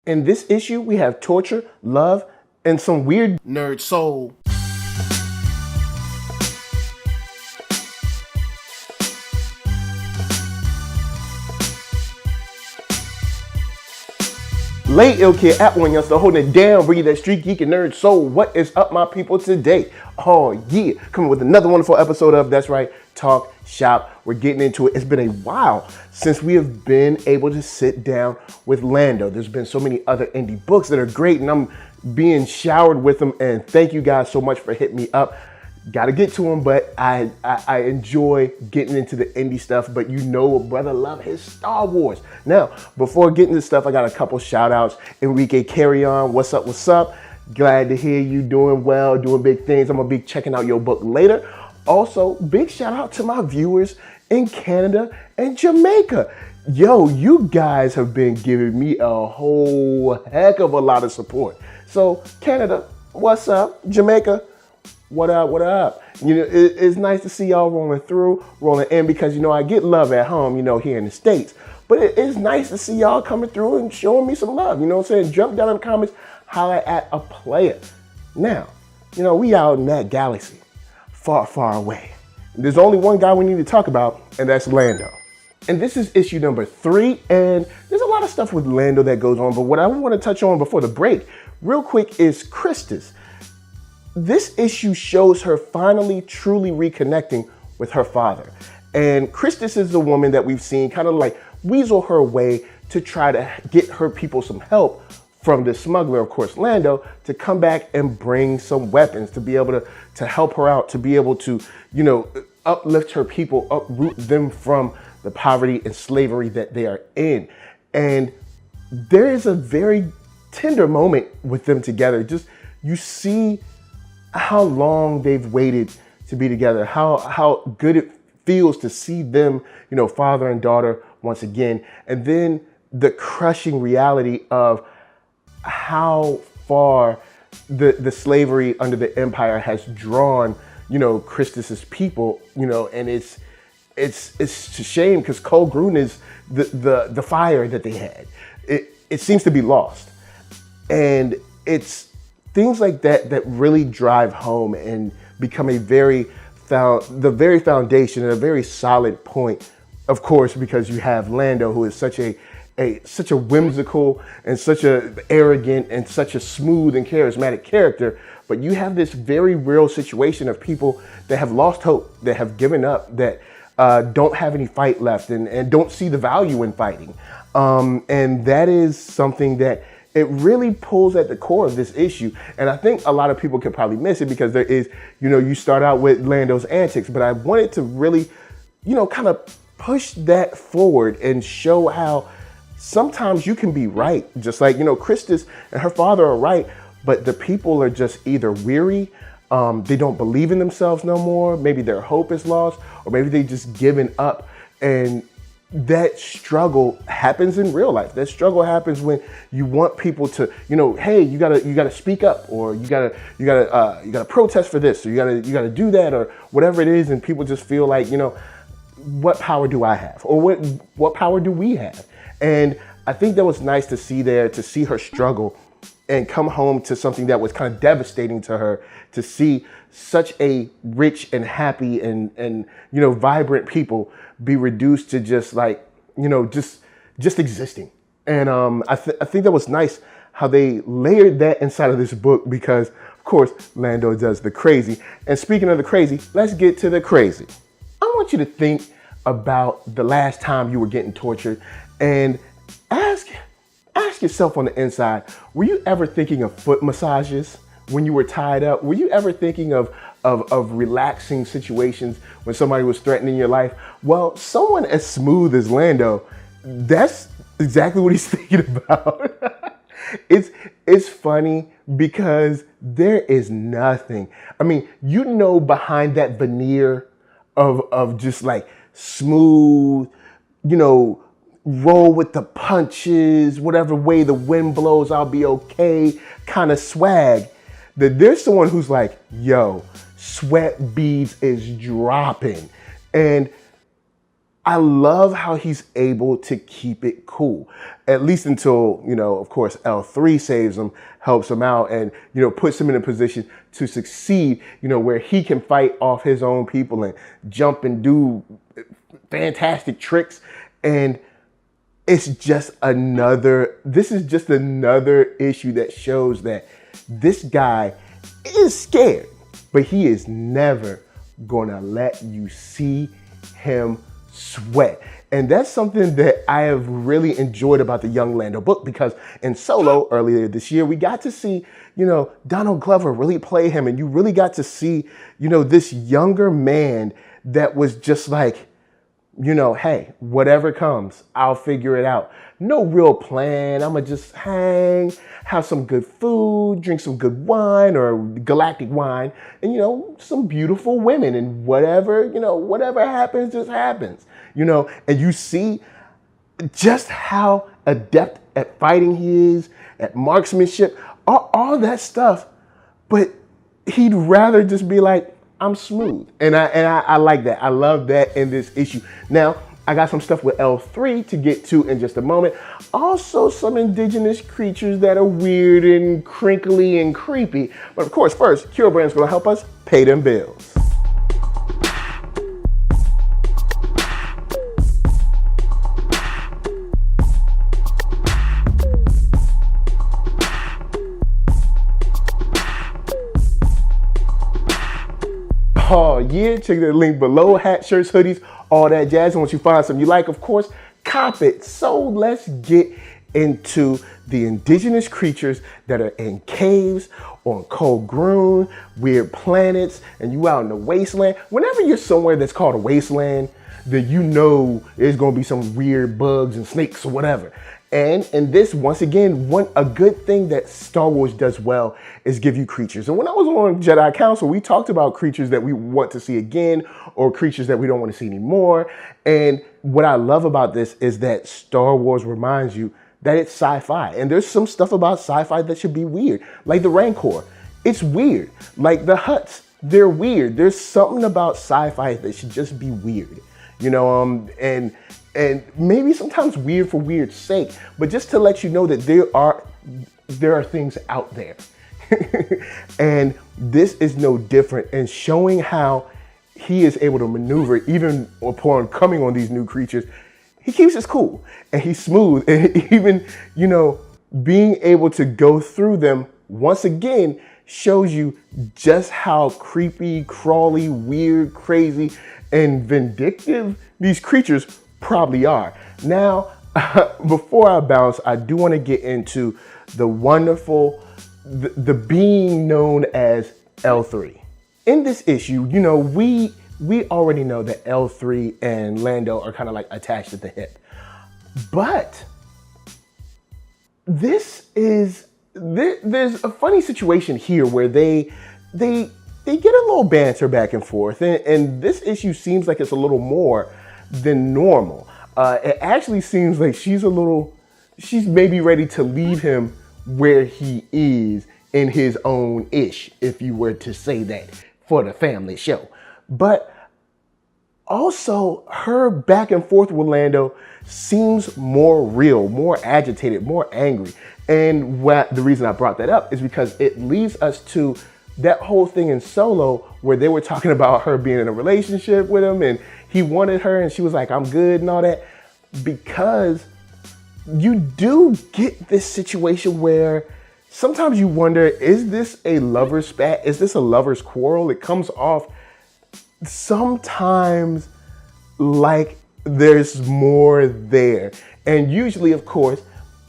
In this issue, we have torture, love, and some weird nerd soul. Late ill kid at OneYoungsta holding it down, bringing that street geek and nerd soul. What is up, my people, today? Oh yeah, coming with another wonderful episode of, that's right, Talk Shop. We're getting into it. It's been a while since we have been able to sit down with Lando. There's been so many other indie books that are great, and I'm being showered with them. And thank you guys so much for hitting me up. Got to get to them, but I enjoy getting into the indie stuff. But you know, a brother love his Star Wars. Now, before getting to stuff, I got a couple shout outs. Enrique Carry On, what's up, what's up? Glad to hear you doing well, doing big things. I'm gonna be checking out your book later. Also, big shout out to my viewers in Canada and Jamaica. Yo, you guys have been giving me a whole heck of a lot of support. So Canada, what's up? Jamaica, what up, what up? You know, it's nice to see y'all rolling in, because, you know, I get love at home, you know, here in the States. But it's nice to see y'all coming through and showing me some love. You know what I'm saying? Jump down in the comments, holler at a player. Now, you know, we out in that galaxy, far, far away. There's only one guy we need to talk about, and that's Lando. And this is issue number 3, and there's a lot of stuff with Lando that goes on, but what I want to touch on before the break, real quick, is Christus. This issue shows her finally truly reconnecting with her father. And Christus is the woman that we've seen kind of like weasel her way to try to get her people some help from the smuggler, of course, Lando, to come back and bring some weapons, to be able to help her out, to be able to, you know, uplift her people, uproot them from the poverty and slavery that they are in. And there is a very tender moment with them together. Just, you see how long they've waited to be together, how good it feels to see them, you know, father and daughter once again. And then the crushing reality of how far the slavery under the empire has drawn, you know, Christus's people, you know, and it's a shame, because Cole Grun is the fire that they had. It seems to be lost. And it's things like that that really drive home and become the very foundation and a very solid point, of course, because you have Lando, who is such a whimsical and such a arrogant and such a smooth and charismatic character. But you have this very real situation of people that have lost hope, that have given up, that don't have any fight left, and don't see the value in fighting. And that is something that it really pulls at the core of this issue. And I think a lot of people could probably miss it, because there is, you know, you start out with Lando's antics, but I wanted to really, you know, kind of push that forward and show how sometimes you can be right. Just like, you know, Christus and her father are right, but the people are just either weary, they don't believe in themselves no more, maybe their hope is lost, or maybe they just given up. And that struggle happens in real life. That struggle happens when you want people to, you know, hey, you gotta speak up, or you gotta protest for this, or you gotta do that, or whatever it is, and people just feel like, you know, what power do I have, or what power do we have? And I think that was nice to see there, to see her struggle and come home to something that was kind of devastating to her, to see such a rich and happy and you know, vibrant people be reduced to just like, you know, just existing. And I think that was nice how they layered that inside of this book, because of course Lando does the crazy. And speaking of the crazy, let's get to the crazy. I want you to think about the last time you were getting tortured, and ask yourself on the inside, were you ever thinking of foot massages when you were tied up? Were you ever thinking of relaxing situations when somebody was threatening your life? Well, someone as smooth as Lando, that's exactly what he's thinking about. It's funny, because there is nothing. I mean, you know, behind that veneer of just like smooth, you know, roll with the punches, whatever way the wind blows, I'll be okay kind of swag, that there's someone who's like, yo, sweat beads is dropping. And I love how he's able to keep it cool, at least until, of course, L3 saves him, helps him out, and, puts him in a position to succeed, where he can fight off his own people and jump and do fantastic tricks. And this is just another issue that shows that this guy is scared, but he is never gonna let you see him sweat. And that's something that I have really enjoyed about the Young Lando book, because in Solo earlier this year, we got to see, Donald Glover really play him, and you really got to see, this younger man that was just like, hey, whatever comes, I'll figure it out. No real plan. I'm gonna just hang, have some good food, drink some good wine or galactic wine, and, some beautiful women, and whatever happens, just happens, and you see just how adept at fighting he is, at marksmanship, all that stuff. But he'd rather just be like, I'm smooth. And I like that. I love that in this issue. Now, I got some stuff with L3 to get to in just a moment. Also, some indigenous creatures that are weird and crinkly and creepy. But of course, first, KURO Brand's gonna help us pay them bills. Oh yeah, check that link below. Hats, shirts, hoodies, all that jazz. And once you find something you like, of course, cop it. So let's get into the indigenous creatures that are in caves, on Kogrun, weird planets, and you out in the wasteland. Whenever you're somewhere that's called a wasteland, then there's gonna be some weird bugs and snakes or whatever. And in this, once again, a good thing that Star Wars does well is give you creatures. And when I was on Jedi Council, we talked about creatures that we want to see again, or creatures that we don't want to see anymore. And what I love about this is that Star Wars reminds you that it's sci-fi. And there's some stuff about sci-fi that should be weird. Like the Rancor, it's weird. Like the Hutts, they're weird. There's something about sci-fi that should just be weird. And maybe sometimes weird for weird's sake, but just to let you know that there are things out there. And this is no different, and showing how he is able to maneuver even upon coming on these new creatures. He keeps us cool, and he's smooth, and even, being able to go through them once again shows you just how creepy, crawly, weird, crazy, and vindictive these creatures probably are. Now, before I bounce, I do want to get into the wonderful, the being known as L3. In this issue, we already know that L3 and Lando are kind of like attached at the hip. But there's a funny situation here where they get a little banter back and forth, and this issue seems like it's a little more than normal. It actually seems like she's maybe ready to leave him where he is in his own ish, if you were to say that for the family show. But also her back and forth with Lando seems more real, more agitated, more angry. And the reason I brought that up is because it leads us to that whole thing in Solo where they were talking about her being in a relationship with him, and he wanted her and she was like, I'm good and all that. Because you do get this situation where sometimes you wonder, is this a lover's spat? Is this a lover's quarrel? It comes off sometimes like there's more there. And usually, of course,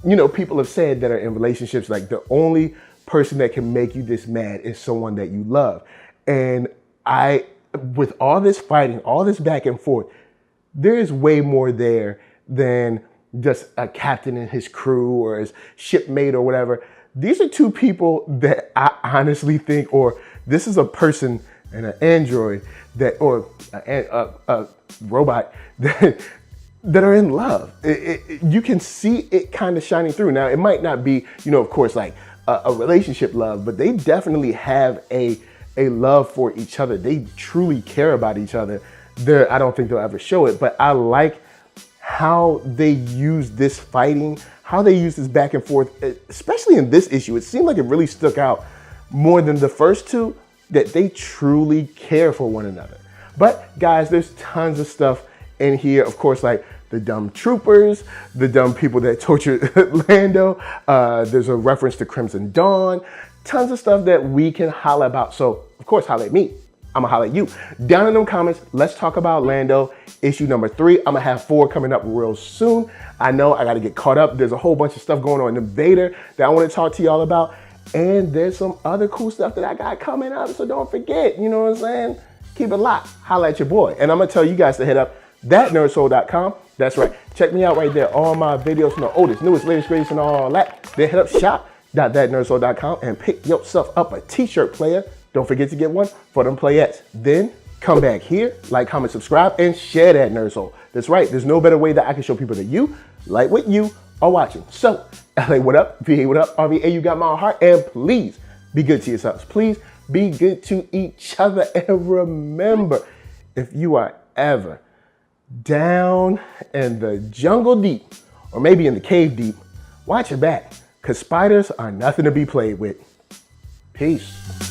people have said that are in relationships, like the only person that can make you this mad is someone that you love. And with all this fighting, all this back and forth, there is way more there than just a captain and his crew or his shipmate or whatever. These are two people that I honestly think, or this is a person and an android or a robot that are in love. You can see it kind of shining through. Now, it might not be, of course, like a relationship love, but they definitely have a love for each other. They truly care about each other. I don't think they'll ever show it, but I like how they use this fighting, how they use this back and forth, especially in this issue. It seemed like it really stuck out more than the first two, that they truly care for one another. But guys, there's tons of stuff in here. Of course, like the dumb troopers, the dumb people that tortured Lando. There's a reference to Crimson Dawn. Tons of stuff that we can holla about. So, of course, holla at me. I'm gonna holla at you. Down in them comments, let's talk about Lando, issue number 3. I'm gonna have 4 coming up real soon. I know I gotta get caught up. There's a whole bunch of stuff going on in Vader that I wanna talk to y'all about. And there's some other cool stuff that I got coming up, so don't forget, you know what I'm saying? Keep it locked. Holla at your boy. And I'm gonna tell you guys to hit up ThatNERDSoul.com. That's right. Check me out right there. All my videos from the oldest, newest, latest, greatest, and all that. Then hit up shop.thatnerdsoul.com and pick yourself up a t-shirt player. Don't forget to get one for them playettes. Then come back here, like, comment, subscribe, and share that Nerd Soul. That's right. There's no better way that I can show people that you like what you are watching. So, LA, what up? VA, what up? RVA, you got my heart. And please be good to yourselves. Please be good to each other. And remember, if you are ever down in the jungle deep, or maybe in the cave deep, watch your back, because spiders are nothing to be played with. Peace.